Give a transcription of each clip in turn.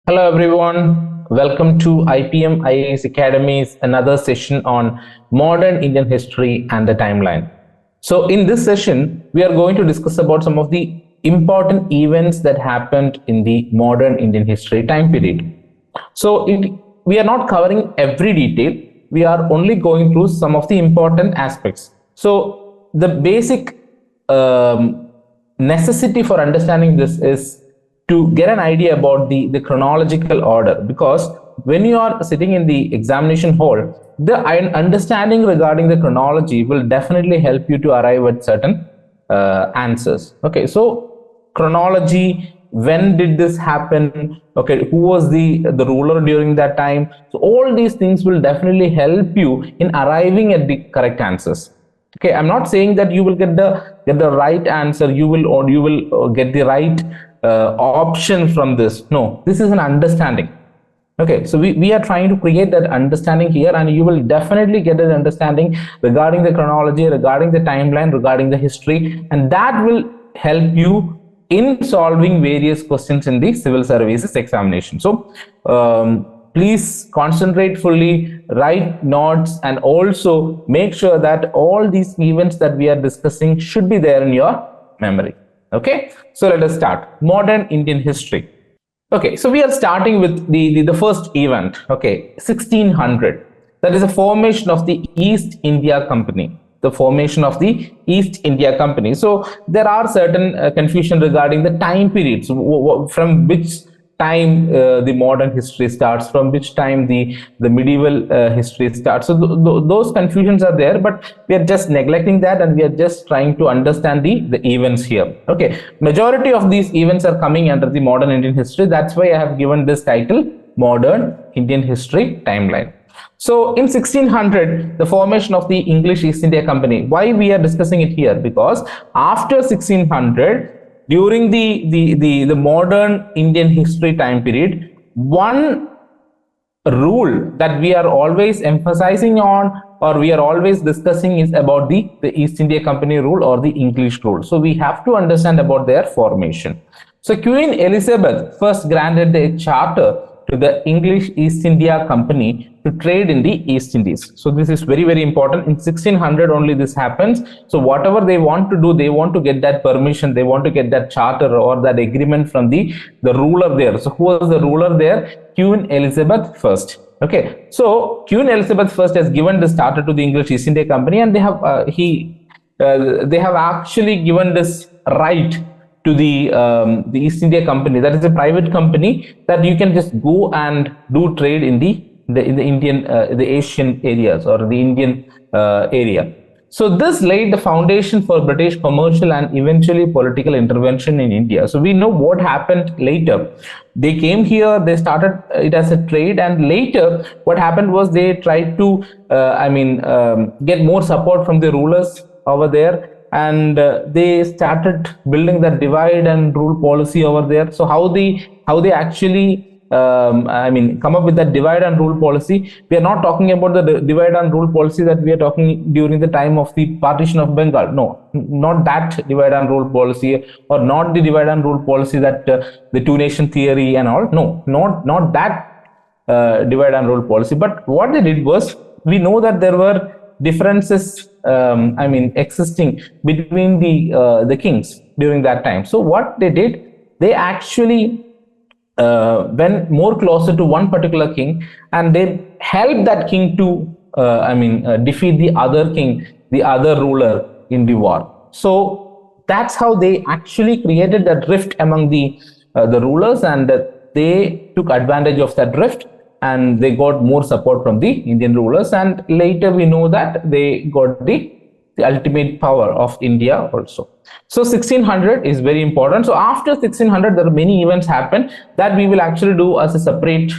Hello everyone, welcome to IPM IAS Academy's another session on modern Indian history and the timeline. So in this session, we are going to discuss about some of the important events that happened in the modern Indian history time period. So we are not covering every detail, we are only going through some of the important aspects. So the basic necessity for understanding this is to get an idea about the chronological order, because when you are sitting in the examination hall, the understanding regarding the chronology will definitely help you to arrive at certain answers. Okay, so chronology, when did this happen, okay, who was the ruler during that time, so all these things will definitely help you in arriving at the correct answers. Okay, I'm not saying that you will get the right answer, you will get the right option from this. No, this is an understanding. Okay, so we are trying to create that understanding here, and you will definitely get an understanding regarding the chronology, regarding the timeline, regarding the history, and that will help you in solving various questions in the civil services examination. So please concentrate fully, write notes, and also make sure that all these events that we are discussing should be there in your memory. Okay, so let us start. Modern Indian history. Okay, so we are starting with the first event. Okay, 1600. That is the formation of the East India Company. The formation of the East India Company. So there are certain confusion regarding the time periods, from which time the modern history starts, from which time the medieval history starts. So those confusions are there, but we are just neglecting that, and we are just trying to understand the events here. Okay, majority of these events are coming under the modern Indian history. That's why I have given this title, Modern Indian History Timeline. So in 1600, the formation of the English East India Company. Why we are discussing it here? Because after 1600, during the modern Indian history time period, one rule that we are always emphasizing on, or we are always discussing, is about the East India Company rule or the English rule. So we have to understand about their formation. So Queen Elizabeth first granted a charter to the English East India Company to trade in the East Indies. So this is very, very important. In 1600 only this happens. So whatever they want to do, they want to get that permission, they want to get that charter or that agreement from the ruler there. So who was the ruler there? Queen Elizabeth I. Okay, so Queen Elizabeth I has given this charter to the English East India Company, and they have actually given this right to the East India Company. That is a private company that you can just go and do trade in the Indian, the Asian areas, or the Indian area. So this laid the foundation for British commercial and eventually political intervention in India. So we know what happened later. They came here, they started it as a trade, and later what happened was they tried to get more support from the rulers over there, and they started building that divide and rule policy over there. So how they actually come up with that divide and rule policy? We are not talking about the divide and rule policy that we are talking during the time of the partition of Bengal. No, not that divide and rule policy, or not the divide and rule policy that the two nation theory and all. No, not that divide and rule policy. But what they did was, we know that there were differences existing between the kings during that time. So what they did, they actually went more closer to one particular king, and they helped that king to defeat the other king, the other ruler in the war. So that's how they actually created that rift among the rulers, and they took advantage of that rift, and they got more support from the Indian rulers, and later we know that they got the ultimate power of India also. So 1600 is very important. So after 1600, there are many events happen that we will actually do as a separate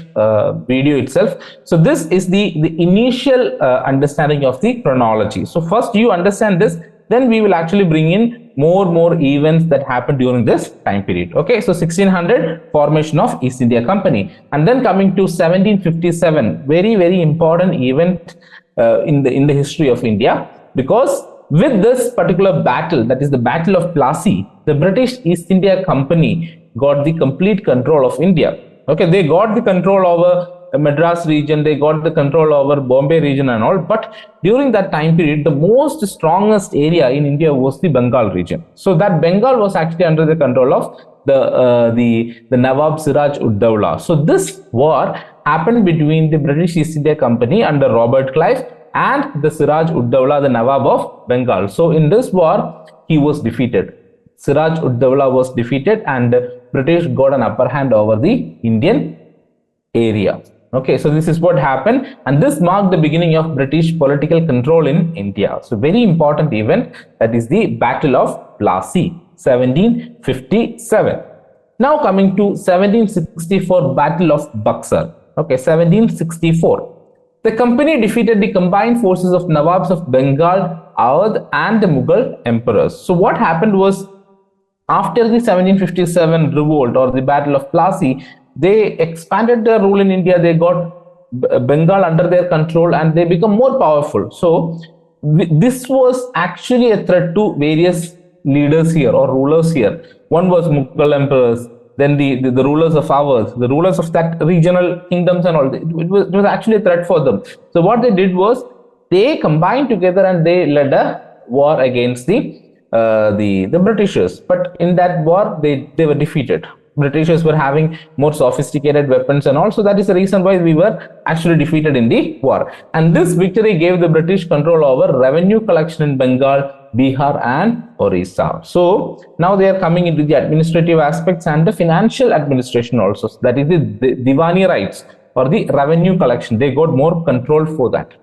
video itself. So this is the initial understanding of the chronology. So first you understand this, then we will actually bring in more events that happened during this time period. Okay, so 1600, formation of East India Company, and then coming to 1757, very important event in the history of India, because with this particular battle, that is the Battle of Plassey, the British East India Company got the complete control of India. Okay, they got the control over Madras region, they got the control over Bombay region and all, but during that time period, the most strongest area in India was the Bengal region. So that Bengal was actually under the control of the Nawab Siraj ud Dowlah. So this war happened between the British East India Company under Robert Clive and the Siraj ud Dowlah, the Nawab of Bengal. So in this war, he was defeated. Siraj ud Dowlah was defeated and British got an upper hand over the Indian area. Okay, so this is what happened, and this marked the beginning of British political control in India. So very important event, that is the Battle of Plassey, 1757. Now coming to 1764 Battle of Buxar. Okay, 1764. The company defeated the combined forces of Nawabs of Bengal, Awadh and the Mughal emperors. So what happened was, after the 1757 revolt or the Battle of Plassey, they expanded their rule in India. They got Bengal under their control and they become more powerful. So this was actually a threat to various leaders here or rulers here. One was Mughal emperors, then the rulers of Awadh, the rulers of that regional kingdoms and all. It was actually a threat for them. So what they did was, they combined together and they led a war against the Britishers. But in that war, they were defeated. Britishers were having more sophisticated weapons and also that is the reason why we were actually defeated in the war. And this victory gave the British control over revenue collection in Bengal, Bihar and Orissa. So now they are coming into the administrative aspects and the financial administration also. So that is the Diwani rights or the revenue collection. They got more control for that.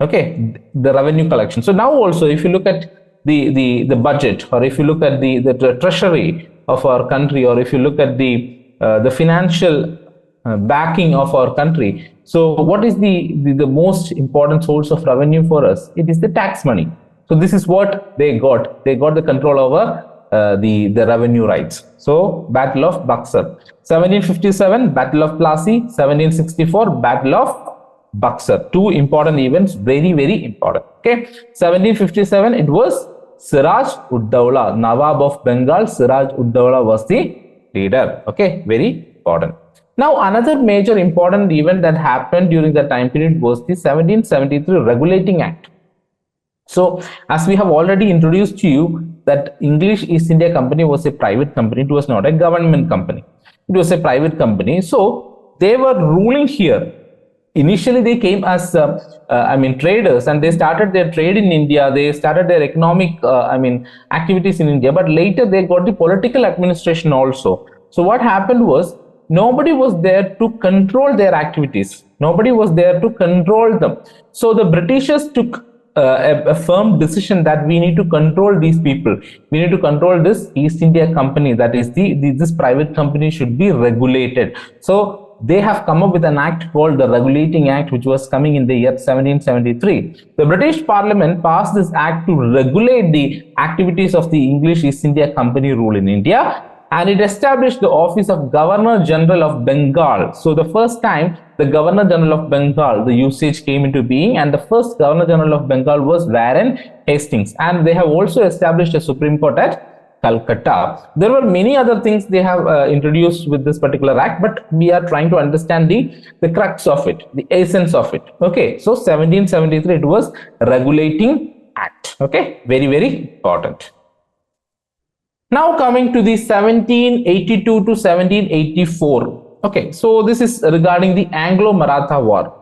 Okay, the revenue collection. So now also, if you look at the budget, or if you look at the treasury of our country, or if you look at the financial backing of our country, so what is the most important source of revenue for us? It is the tax money. So this is what they got. They got the control over the revenue rights. So Battle of Buxar, 1757 Battle of Plassey, 1764 Battle of Buxar. Two important events, very, very important. Okay, 1757, it was Siraj ud Dowlah, Nawab of Bengal. Siraj ud Dowlah was the leader. Okay, very important. Now, another major important event that happened during that time period was the 1773 Regulating Act. So, as we have already introduced to you, that English East India Company was a private company. It was not a government company. It was a private company. So, they were ruling here. Initially, they came as traders, and they started their trade in India. They started their economic activities in India. But later, they got the political administration also. So what happened was, nobody was there to control their activities. Nobody was there to control them. So the Britishers took a firm decision that we need to control these people. We need to control this East India Company. That is this private company should be regulated. So they have come up with an act called the Regulating Act, which was coming in the year 1773. The British Parliament passed this act to regulate the activities of the English East India Company rule in India, and it established the office of Governor General of Bengal. So the first time the Governor General of Bengal, the usage came into being, and the first Governor General of Bengal was Warren Hastings. And they have also established a Supreme Court at Calcutta. There were many other things they have introduced with this particular act, but we are trying to understand the crux of it, the essence of it. Okay, so 1773, it was Regulating Act. Okay, very, very important. Now coming to the 1782 to 1784. Okay, so this is regarding the Anglo-Maratha War.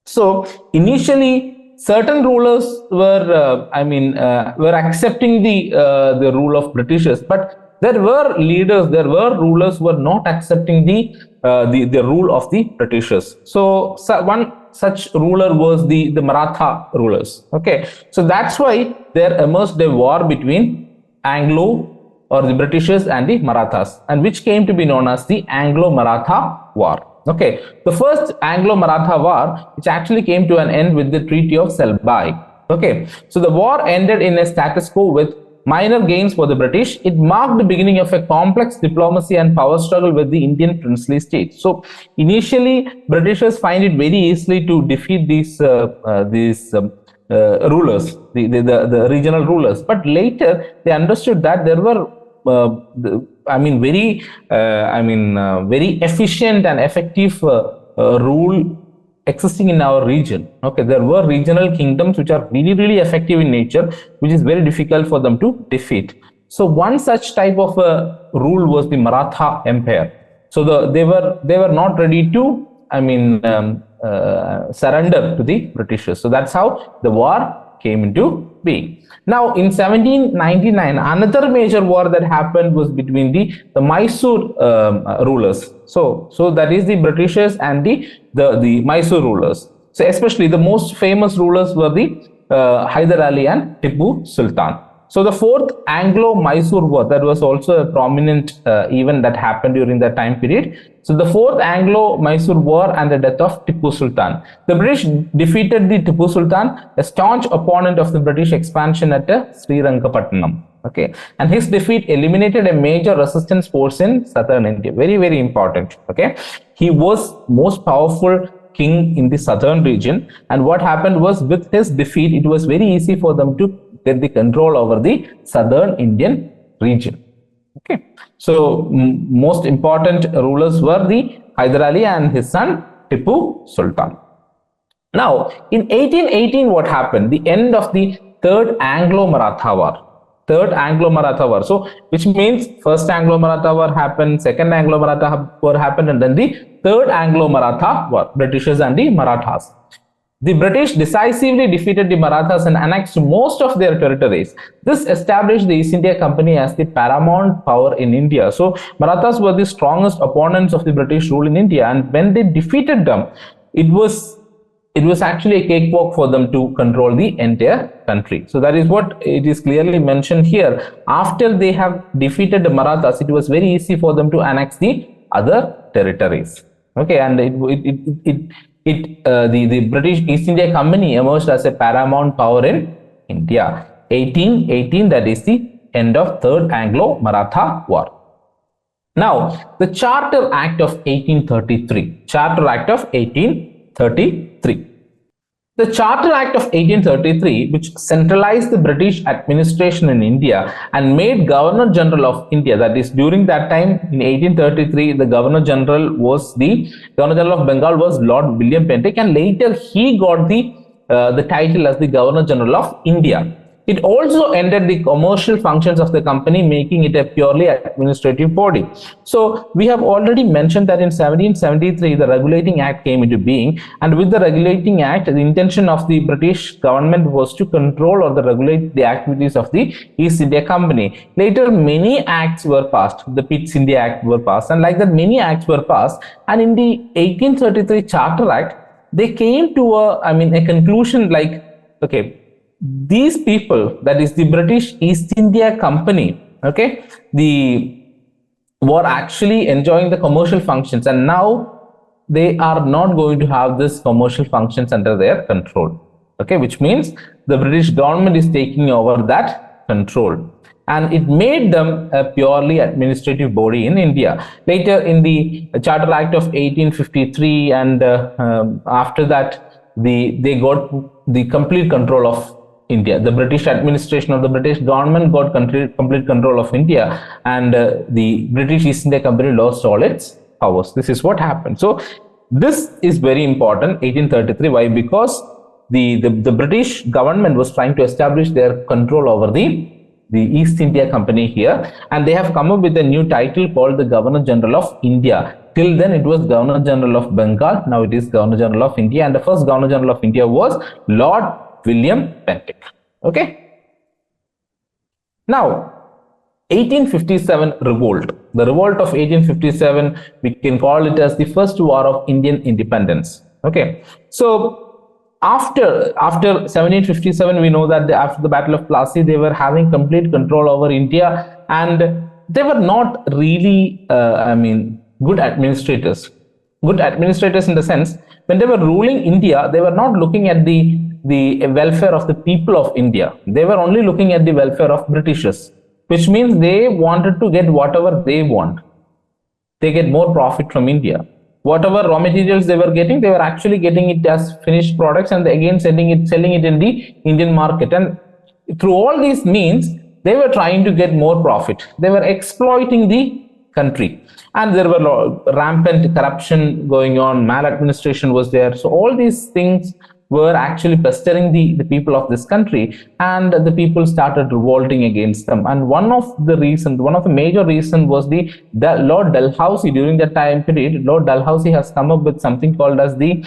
So initially, certain rulers were accepting the rule of Britishers, but there were leaders, there were rulers who were not accepting the rule of the Britishers. So one such ruler was the Maratha rulers. Okay, so that's why there emerged a war between Anglo or the Britishers and the Marathas, and which came to be known as the Anglo-Maratha War. Okay, the first Anglo-Maratha War, which actually came to an end with the Treaty of Selbai. Okay, so the war ended in a status quo with minor gains for the British. It marked the beginning of a complex diplomacy and power struggle with the Indian princely states. So initially, Britishers find it very easily to defeat these rulers, the regional rulers, but later they understood that there were very efficient and effective rule existing in our region. Okay, there were regional kingdoms which are really, really effective in nature, which is very difficult for them to defeat. So one such type of rule was the Maratha Empire. So they were not ready to, surrender to the Britishers. So that's how the war came into being. Now, in 1799, another major war that happened was between the Mysore rulers. So that is the Britishers and the Mysore rulers. So especially the most famous rulers were the Hyder Ali and Tipu Sultan. So the fourth Anglo-Mysore War, that was also a prominent event that happened during that time period. So the fourth Anglo-Mysore War and the death of Tipu Sultan. The British defeated the Tipu Sultan, a staunch opponent of the British expansion at Srirangapatnam. Okay, and his defeat eliminated a major resistance force in southern India. Very, very important. Okay, he was most powerful king in the southern region, and what happened was, with his defeat, it was very easy for them to get the control over the southern Indian region. Okay, so most important rulers were the Hyder Ali and his son Tipu Sultan. Now, in 1818, what happened? The end of the Third Anglo-Maratha War. Third Anglo-Maratha War. So, which means first Anglo-Maratha War happened, second Anglo-Maratha War happened, and then the Third Anglo-Maratha War, Britishers and the Marathas. The British decisively defeated the Marathas and annexed most of their territories. This established the East India Company as the paramount power in India. So, Marathas were the strongest opponents of the British rule in India, and when they defeated them, it was actually a cakewalk for them to control the entire country. So that is what it is clearly mentioned here. After they have defeated the Marathas, it was very easy for them to annex the other territories. Okay, and the British East India Company emerged as a paramount power in India. 1818, that is the end of Third Anglo-Maratha War. Now, the Charter Act of 1833. Charter Act of 1833. The Charter Act of 1833, which centralized the British administration in India and made Governor General of India, that is, during that time in 1833, the Governor General of Bengal was Lord William Pentic, and later he got the title as the Governor General of India. It also ended the commercial functions of the company, making it a purely administrative body. So we have already mentioned that in 1773, the Regulating Act came into being, and with the Regulating Act, the intention of the British government was to control or regulate the activities of the East India Company. Later, many acts were passed. The Pitt's India Act were passed, and like that, many acts were passed. And in the 1833 Charter Act, they came to a conclusion like, okay, these people, that is the British East India Company, okay, were actually enjoying the commercial functions, and now they are not going to have this commercial functions under their control. Okay, which means the British government is taking over that control, and it made them a purely administrative body in India. Later in the Charter Act of 1853, and after that, they got the complete control of India. The British administration or the British government got complete control of India, and the British East India Company lost all its powers. This is what happened. So this is very important, 1833. Why? Because the British government was trying to establish their control over the East India Company here, and they have come up with a new title called the Governor General of India. Till then it was Governor General of Bengal. Now it is Governor General of India, and the first Governor General of India was Lord William Pentic. Okay. Now, 1857 revolt. The revolt of 1857, we can call it as the first war of Indian independence. Okay. So after 1757, we know that after the Battle of Plassey, they were having complete control over India, and they were not really, good administrators. Good administrators in the sense, when they were ruling India, they were not looking at the welfare of the people of India. They were only looking at the welfare of Britishers, which means they wanted to get whatever they want. They get more profit from India. Whatever raw materials they were getting, they were actually getting it as finished products, and again selling it in the Indian market. And through all these means, they were trying to get more profit. They were exploiting the country, and there were rampant corruption going on, maladministration was there. So all these things were actually pestering the people of this country, and the people started revolting against them. And one of the major reasons was the Lord Dalhousie. During that time period, Lord Dalhousie has come up with something called as the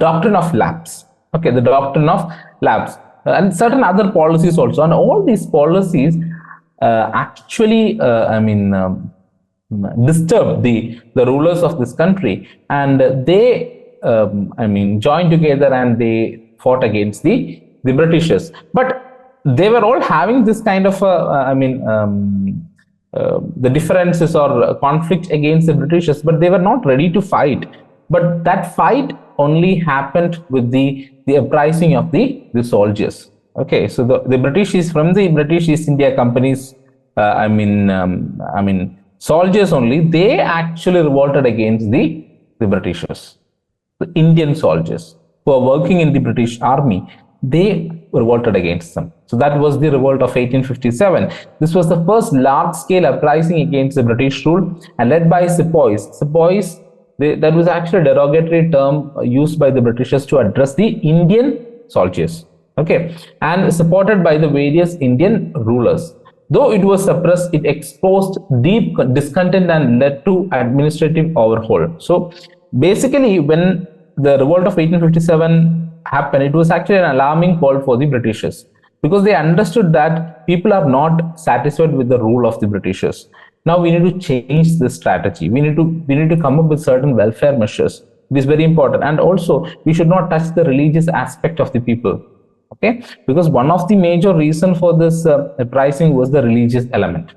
doctrine of lapse. Okay, the doctrine of lapse, and certain other policies also. And all these policies actually, disturbed the rulers of this country, and they, joined together and they fought against the Britishers. But they were all having this kind of, the differences or conflict against the Britishers, but they were not ready to fight. But that fight only happened with the uprising of the soldiers. Okay, so the British is from the British East India Company's, soldiers only. They actually revolted against the Britishers. The Indian soldiers who are working in the British Army, they revolted against them. So that was the revolt of 1857. This was the first large-scale uprising against the British rule, and led by sepoys. Sepoys, that was actually a derogatory term used by the Britishers to address the Indian soldiers. Okay, and supported by the various Indian rulers. Though it was suppressed, it exposed deep discontent and led to administrative overhaul. So basically, when the revolt of 1857 happened, it was actually an alarming call for the Britishers, because they understood that people are not satisfied with the rule of the Britishers. Now we need to change this strategy. We need to come up with certain welfare measures. It is very important. And also, we should not touch the religious aspect of the people. Okay, because one of the major reasons for this uprising was the religious element.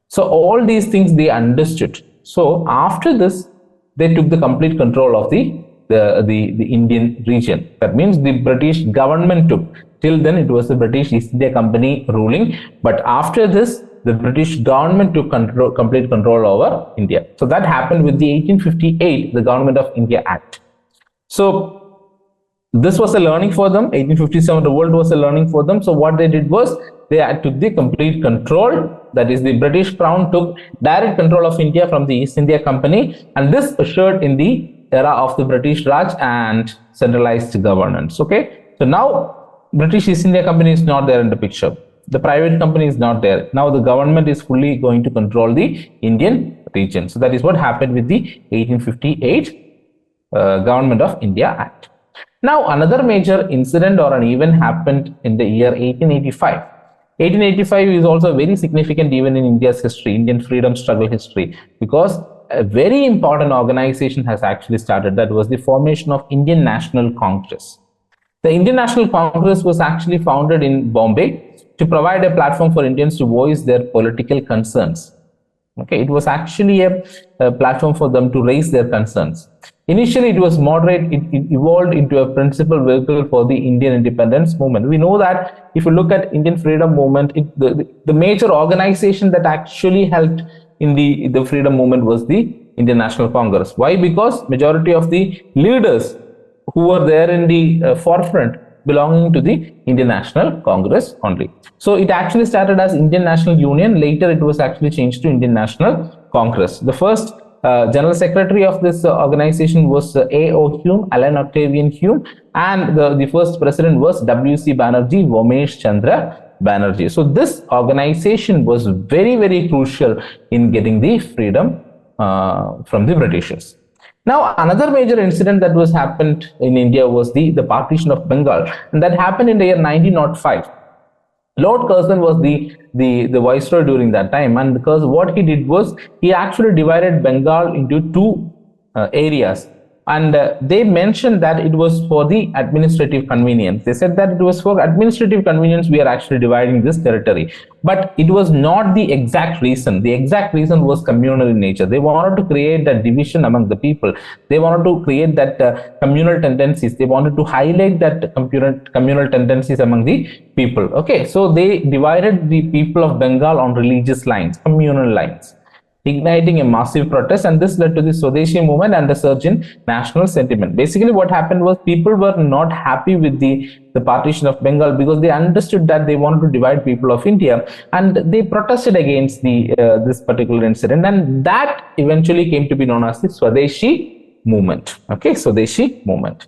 So all these things they understood. So after this, they took the complete control of the Indian region. That means the British government took. Till then, it was the British East India Company ruling. But after this, the British government took complete control over India. So that happened with the 1858, the Government of India Act. So this was a learning for them. 1857 revolt was a learning for them. So what they did was they took the complete control. That is, the British Crown took direct control of India from the East India Company, and this ushered in the era of the British Raj and centralized governance. Okay, so now British East India Company is not there in the picture. The private company is not there. Now the government is fully going to control the Indian region. So that is what happened with the 1858 Government of India Act. Now, another major incident or an event happened in the year 1885. 1885 is also a very significant event in India's history, Indian freedom struggle history, because a very important organization has actually started. That was the formation of Indian National Congress. The Indian National Congress was actually founded in Bombay to provide a platform for Indians to voice their political concerns. Okay, it was actually a platform for them to raise their concerns. Initially, it was moderate. It evolved into a principal vehicle for the Indian independence movement. We know that if you look at Indian freedom movement, the major organization that actually helped in the freedom movement was the Indian National Congress. Why? Because majority of the leaders who were there in the forefront belonging to the Indian National Congress only. So it actually started as Indian National Union. Later, it was actually changed to Indian National Congress. The first General Secretary of this organization was A.O. Hume, Alan Octavian Hume, and the first president was W.C. Banerjee, Vomesh Chandra Banerjee. So this organization was very, very crucial in getting the freedom from the Britishers. Now, another major incident that was happened in India was the partition of Bengal, and that happened in the year 1905. Lord Curzon was the viceroy during that time, and because what he did was he actually divided Bengal into two areas, and they mentioned that it was for the administrative convenience. They said that it was for administrative convenience we are actually dividing this territory, but it was not the exact reason. The exact reason was communal in nature. They wanted to create that division among the people. They wanted to create that communal tendencies. They wanted to highlight that communal tendencies among the people. Okay, so they divided the people of Bengal on religious lines, communal lines. igniting a massive protest, and this led to the Swadeshi movement and a surge in national sentiment. Basically, what happened was people were not happy with the partition of Bengal because they understood that they wanted to divide people of India, and they protested against this particular incident, and that eventually came to be known as the Swadeshi movement. Okay, Swadeshi movement.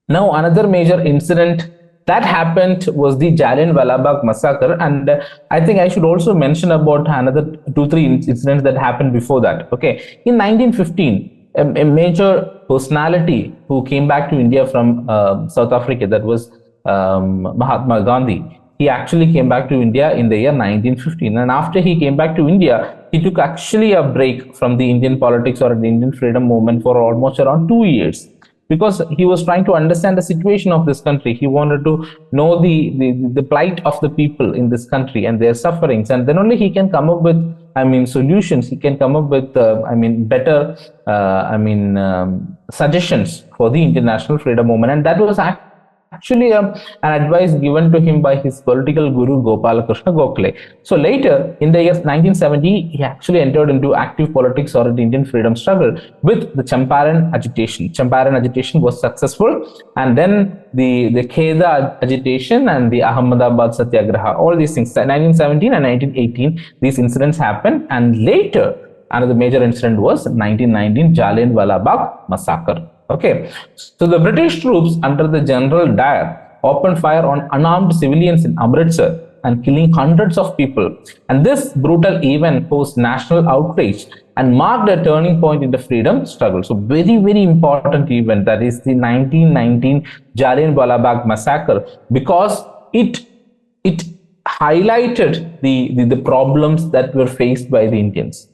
Now, another major incident that happened was the Jallianwala Bagh massacre, and I think I should also mention about another 2-3 incidents that happened before that. Okay, in 1915, a major personality who came back to India from South Africa, that was Mahatma Gandhi. He actually came back to India in the year 1915, and after he came back to India, he took actually a break from the Indian politics or the Indian freedom movement for almost around 2 years, because he was trying to understand the situation of this country. He wanted to know the plight of the people in this country and their sufferings, and then only he can come up with, solutions. He can come up with, better, suggestions for the international freedom movement, and that was actually an advice given to him by his political guru Gopalakrishna Gokhale. So later, in the year 1970, he actually entered into active politics or the Indian freedom struggle with the Champaran agitation. Champaran agitation was successful, and then the Kheda agitation and the Ahmedabad Satyagraha, all these things, 1917 and 1918, these incidents happened, and later another major incident was 1919 Jallianwala Bagh massacre. Okay, so the British troops under the General Dyer opened fire on unarmed civilians in Amritsar and killing hundreds of people. And this brutal event caused national outrage and marked a turning point in the freedom struggle. So very, very important event, that is the 1919 Jallianwala Bagh massacre, because it highlighted the problems that were faced by the Indians.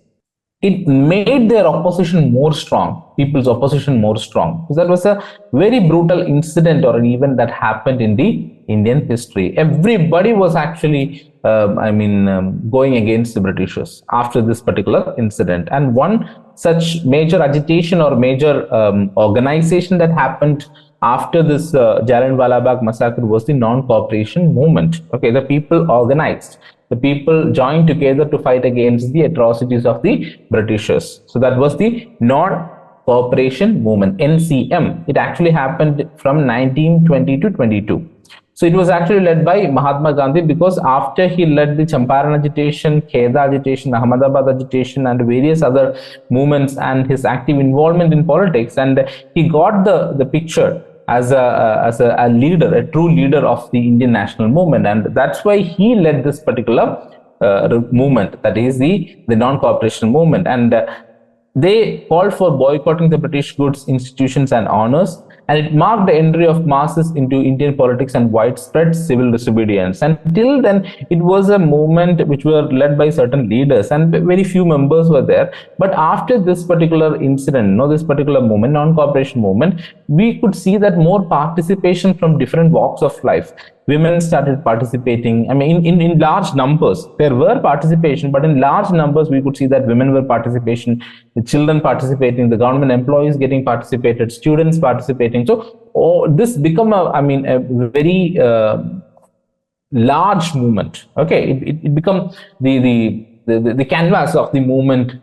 It made their opposition more strong, people's opposition more strong. Because that was a very brutal incident or an event that happened in the Indian history. Everybody was actually, going against the Britishers after this particular incident. And one such major agitation or major organization that happened after this Jallianwala Bagh massacre was the non-cooperation movement. Okay, the people organized. The people joined together to fight against the atrocities of the Britishers. So that was the non-cooperation movement, NCM. It actually happened from 1920 to 22. So it was actually led by Mahatma Gandhi, because after he led the Champaran agitation, Kheda agitation, Ahmedabad agitation, and various other movements, and his active involvement in politics, and he got the picture as a leader, a true leader of the Indian national movement, and that's why he led this particular movement, that is the non-cooperation movement. And they called for boycotting the British goods, institutions, and honors, and it marked the entry of masses into Indian politics and widespread civil disobedience. And till then, it was a movement which were led by certain leaders, and very few members were there. But after this particular incident, this particular movement, non-cooperation movement, we could see that more participation from different walks of life. Women started participating. In large numbers. There were participation, but in large numbers, we could see that women were participating, the children participating, the government employees getting participated, students participating. So this become a very large movement. Okay, it become the canvas of the movement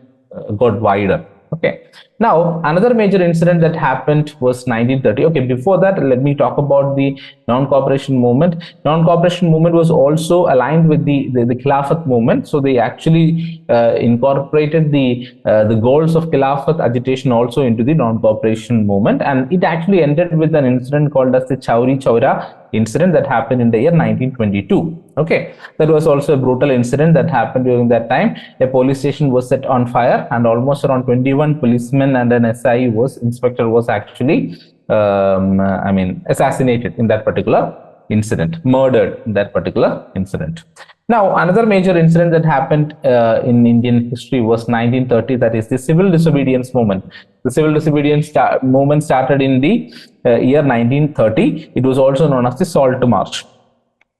got wider. Okay. Now, another major incident that happened was 1930. Okay, before that, let me talk about the non-cooperation movement. Non-cooperation movement was also aligned with the Khilafat movement. So they actually incorporated the goals of Khilafat agitation also into the non-cooperation movement, and it actually ended with an incident called as the Chauri Chaura incident that happened in the year 1922. Okay, that was also a brutal incident that happened during that time. A police station was set on fire, and almost around 21 policemen and an SI inspector was actually assassinated in that particular incident, murdered in that particular incident. Now, another major incident that happened in Indian history was 1930, that is the civil disobedience movement. The civil disobedience movement started in the year 1930. It was also known as the Salt March.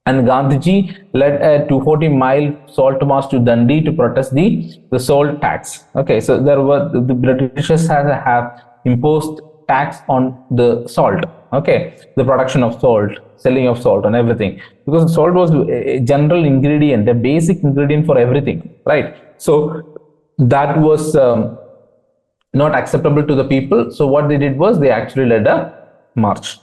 And Gandhiji led a 240-mile salt march to Dundee to protest the salt tax. Okay, so there were the Britishers have imposed tax on the salt. Okay, the production of salt, selling of salt, and everything, because salt was a general ingredient, a basic ingredient for everything, right? So that was not acceptable to the people. So what they did was they actually led a march.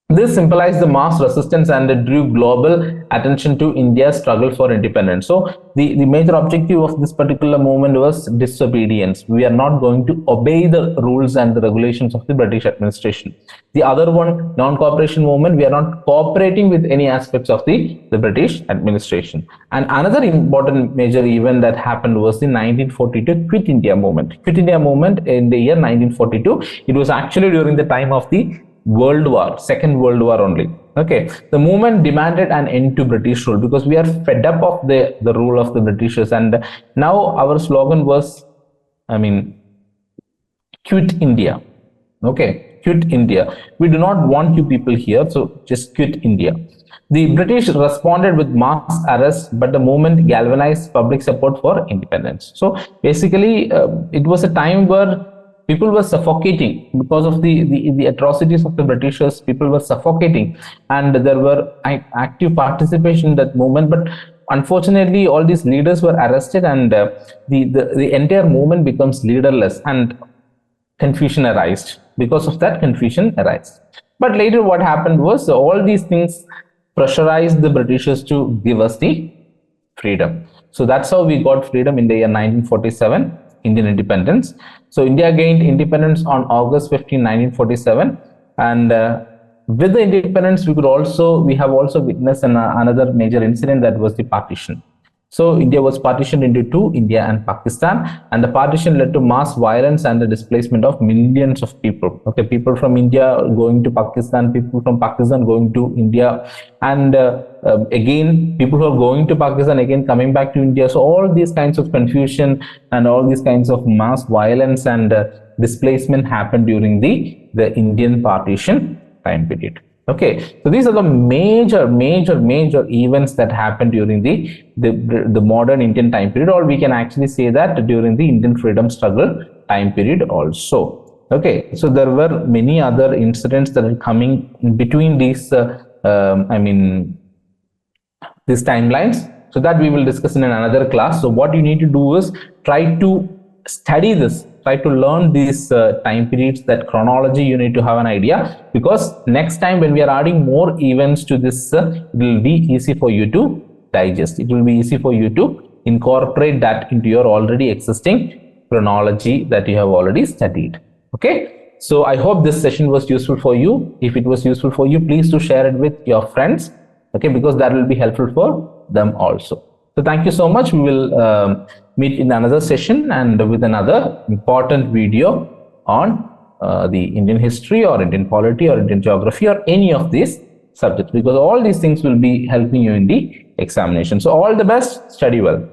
This symbolized the mass resistance and drew global attention to India's struggle for independence. So the major objective of this particular movement was disobedience. We are not going to obey the rules and the regulations of the British administration. The other one, non-cooperation movement, we are not cooperating with any aspects of the British administration. And another important major event that happened was the 1942 Quit India movement. Quit India movement in the year 1942. It was actually during the time of the World War, Second World War only. Okay, the movement demanded an end to British rule because we are fed up of the rule of the Britishers, and now our slogan was, quit India. Okay, quit India. We do not want you people here, so just quit India. The British responded with mass arrests, but the movement galvanized public support for independence. So basically, it was a time where people were suffocating because of the atrocities of the Britishers. People were suffocating, and there were active participation in that movement. But unfortunately, all these leaders were arrested, and the entire movement becomes leaderless, and confusion arose. Because of that, confusion arose. But later, what happened was all these things pressurized the Britishers to give us the freedom. So that's how we got freedom in the year 1947. Indian independence. So India gained independence on August 15, 1947, and with the independence, we have also witnessed another major incident, that was the partition. So India was partitioned into two, India and Pakistan, and the partition led to mass violence and the displacement of millions of people. Okay, people from India going to Pakistan, people from Pakistan going to India, and again people who are going to Pakistan again coming back to India. So all these kinds of confusion and all these kinds of mass violence and displacement happened during the Indian partition time period. Okay, so these are the major events that happened during the modern Indian time period, or we can actually say that during the Indian freedom struggle time period also. Okay, so there were many other incidents that are coming between these these timelines, so that we will discuss in another class. So what you need to do is try to study this, try to learn these time periods, that chronology. You need to have an idea, because next time when we are adding more events to this, it will be easy for you to digest. It will be easy for you to incorporate that into your already existing chronology that you have already studied. Okay, so I hope this session was useful for you. If it was useful for you, please do share it with your friends. Okay, because that will be helpful for them also. So thank you so much. We will meet in another session and with another important video on the Indian history or Indian polity or Indian geography or any of these subjects, because all these things will be helping you in the examination. So all the best, study well.